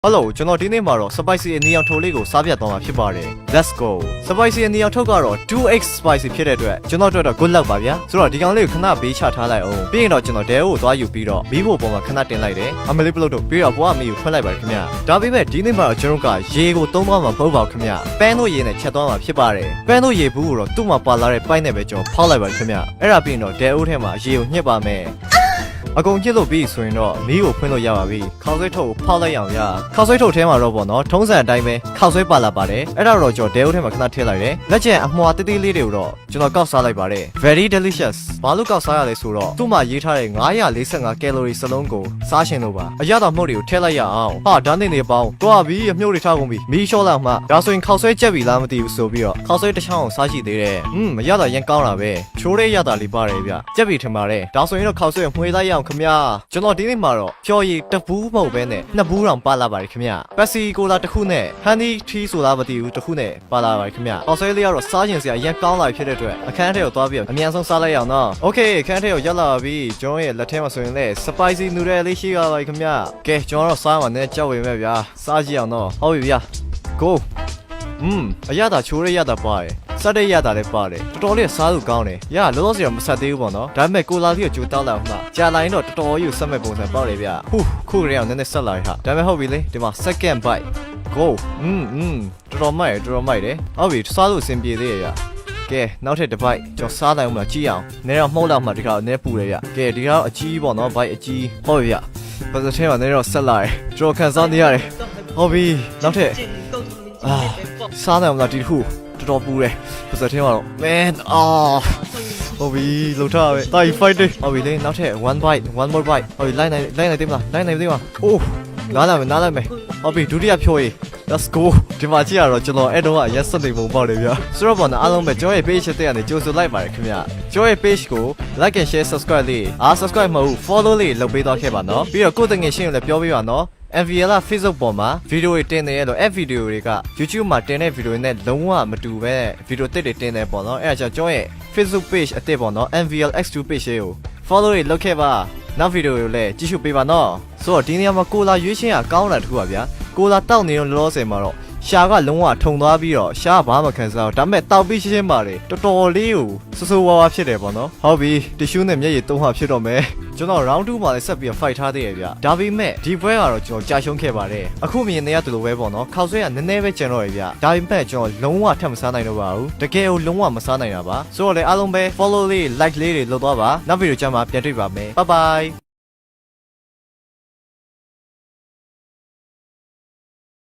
Hello ကျွန်တော်ဒီနေ့မှာတော့ spicy အနီရောင်ထုတ်လေးကိုစားပြတ်သွားမှာဖြစ်ပါတယ် Let's go spicy အနီရောင်ထုတ်ကတော့ 2x spicy ဖြစ်တဲ့အတွက်ကျွန်တော်တို့တော့ good luck ပါဗျာဆိုတော့ဒီကောင်လေးကိုခဏဘေးချထားလိုက်အောင်ပြီးရင်တော့ကျွန်တော်ဒဲကိုသွားယူပြီးတော့မီးဖို့ပေါ်မှာခဏတင်လိုက်တယ်အမလေးပလုတ်တို့ပြီးတော့ဘွားမီးကိုဖွင့်လိုက်ပါတယ်ခင်ဗျာဒါပေမဲ့ဒီနေ့မှာတော့ကျွန်တော်ကရေကိုသုံးသွားမှာမဟုတ်ပါဘူးခင်ဗျာပန်းတို့ရေနဲ့ချက်သွားမှာဖြစ်ပါတယ်ပန်းတို့ရေဘူးကိုတော့သူ့မှာပါလာတဲ့ပိုက်နဲ့ပဲကျွန်တော်ဖောက်လိုက်ပါတယ်ခင်ဗျာအဲ့ဒါပြီးရင်တော့ဒဲအိုးထဲမှာရေကိုညှစ်ပါမယ်အကုန်ကြည့်လို့ပြီးဆိုရင်တော့မီးကိုဖွင့်လို့ရပါပြီခေါက်ဆွဲထုတ်ကိုဖောက်လိုက်အောင်ရခေါက်ဆွဲထုတ်ထဲမှာတော့ပေါ့နော်ထုံးစံအတိုင်းပဲခေါက်ဆွဲပါလာပါတယ်အဲ့ဒါတော့ကျွန်တော်ဒဲအိုးထဲမှာခဏထည့်လိုက်တယ်လက်ကျန်အမွှာတေးသေးလေးတွေကိုတော့ကျွန်တော်ကောက်စားလိုက်ပါတယ် very delicious ဘာလို့ကောက်စားရလဲဆိုတော့သူ့မှာရေးထားတဲ့945 calorie စလုံးကိုစားရှင်လို့ပါအရသာမှုန့်တွေကိုထည့်လိုက်ရအောင်ဟာဓာတ်နေနေပေါင်းတော့ပြီးအမြုပ်တွေထားကုန်ပြီမီးလျှော့လိုက်မှဒါဆိုရင်ခေါက်ဆွဲချက်ပြီလားမသိဘူးဆိုပြီးတော့ခေါက်ဆွဲတစ်ချောင်းကိုစားကြည့်သေးတယ်အရသာရန်ကောင်းတာပဲချိုးတဲ့ရသာလေးပါတယ်ဗျချက်ပြီထင်ပါတယ်ဒါဆိုရင်တော့ခေါက်ဆွဲကိုမှွေလိုက်ရအောင်ခင်ဗျာကျွန်တော်ဒီနေ့မှာတော့ဖြော်ရည်တပူးမဟုတ်ပဲနဲ့နှစ်ဘူးတောင်ပါလာပါတယ်ခင်ဗျပက်ဆီကိုလာတစ်ခုနဲ့ဟန်နီထီးဆိုတာမသိဘူးတစ်ခုနဲ့ပါလာပါတယ်ခင်ဗျအော်ဆွဲလေးကတော့စားရင်စရာအရင်ကောင်းလာဖြစ်တဲ့အတွက်အခန်းထဲကိုသွားပြီးအမြန်ဆုံးစားလိုက်အောင်နော်โอเคအခန်းထဲကိုရောက်လာပြီကျွန်တော်ရဲ့လက်ထဲမှာဆိုရင်လည်း spicy noodle လေးရှိရပါပြီခင်ဗျကဲကျွန်တော်တော့စားမှာနဲ့ကြောက်ဝင်မဲ့ဗျာစားကြည့်အောင်နော်ဟုတ်ပြီဗျာ go အရသာချိုးရရတာပါတယ်စတဲ့ရတာလည်းပါတယ်တော်တော်လေးစားလို့ကောင်းတယ်ရလောလောဆယ်တော့မဆက်သေးဘူးပေါ့နော်ဒါပေမဲ့ကိုလာလေးကိုကြိုးတောက်လိုက်အောင်မှကြာလာရင်တော့တော်တော်ကြီးဆက်မဲ့ပုံစံပေါက်တယ်ဗျခုရေအောင်နည်းနည်းဆက်လာရဟာဒါပေမဲ့ဟုတ်ပြီလေဒီမှာ second bite go တော်တော်မိုက်တယ်ဟုတ်ပြီစားလို့အဆင်ပြေသေးရဲ့ကဲနောက်ထပ်တစ်ပိုက်ကျွန်တော်စားနိုင်အောင်မကြည့်အောင်နည်းတော့မှုတ်လောက်မှဒီကောင်နည်းပူတယ်ဗျကဲဒီကောင်အကြီးပေါ့နော်ဘိုက်အကြီးဟုတ်ပြီဗျဘာသာထဲမှာနည်းတော့ဆက်လာတယ်ကျွန်တော်ခံစားနေရတယ်ဟုတ်ပြီနောက်ထပ်စားနိုင်အောင်လားဒီခုတော်ပူတယ်ပါစတဲ့မှာတော့ man ဟုတ်ပြီလုံထားပဲတိုင် fight တယ်ဟုတ်ပြီလေနောက်ထပ် one more bite ဟုတ်ပြီလိုက်နိုင်သေးမလားအိုးနားလိုက်မယ်ဟုတ်ပြီဒုတိယဖြိုးရေး let's go ဒီမှာကြည့်ရတော့ကျွန်တော်အဲ့တော့ရက်စက်နေပုံပေါက်တယ်ဗျာဆိုတော့ပေါ့နော်အားလုံးပဲကျွန်တော်ရဲ့ page တဲ့ကနေကြိုဆိုလိုက်ပါတယ်ခင်ဗျာကျွန်တော်ရဲ့ page ကို like and share subscribe လေးsubscribe မဟုတ် follow လေးလုပ်ပေးတော့ခဲ့ပါနော်ပြီးတော့ကိုယ်တငယ်ရှင်းကိုလည်းပြောပေးပါနော်MVL Facebook ပေါ်မှာဗီဒီယိုတွေတင်နေရတော့အဲ့ဗီဒီယိုတွေက YouTube မှာတင်တဲ့ဗီဒီယိုတွေနဲ့လုံးဝမတူပဲဗီဒီယိုတစ်တွေတင်နေပေါ့နော်အဲ့ဒါကြောင့်ကျွန်တော်ရဲ့ Facebook page အသစ်ပေါ့နော် MVL X2 page ကို follow တွေလုပ်ခဲ့ပါနောက်ဗီဒီယိုကိုလည်းကြည့်ရှုပေးပါနော်ဆိုတော့ဒီနေရာမှာကိုလာရွေးချင်းကကောင်းတာတခုပါဗျာကိုလာတောက်နေတော့လောလောဆယ်မှာတော့ရှာကလုံးဝထုံသွားပြီးတော့ရှာဘာမှမခံစားဘူးဒါပေမဲ့တောက်ပြီးရှင်းပါတယ်တော်တော်လေးကိုစိုးဝါးဖြစ်တယ်ပေါ့နော်ဟုတ်ပြီတ िश ူးနဲ့မျက်ရည်သုံးဟာဖြစ်တော့မယ်ကျွန်တော် round 2မှာလည်းဆက်ပြီး fight ထားသေးရဗျဒါပေမဲ့ဒီပွဲကတော့ကျွန်တော်ကြာရှုံးခဲ့ပါတယ်အခုမြင်နေရတယ်လို့ပဲပေါ့နော်ခေါက်ဆွဲကနည်းနည်းပဲကျန်တော့ရဗျဒါပေမဲ့ကျွန်တော်လုံးဝထပ်မစားနိုင်တော့ပါဘူးတကယ်ကိုလုံးဝမစားနိုင်တာပါဆိုတော့လေအားလုံးပဲ follow လေး like လေးတွေလုပ်သွားပါနောက်ဗီဒီယိုကျမှပြန်တွေ့ပါမယ် bye bye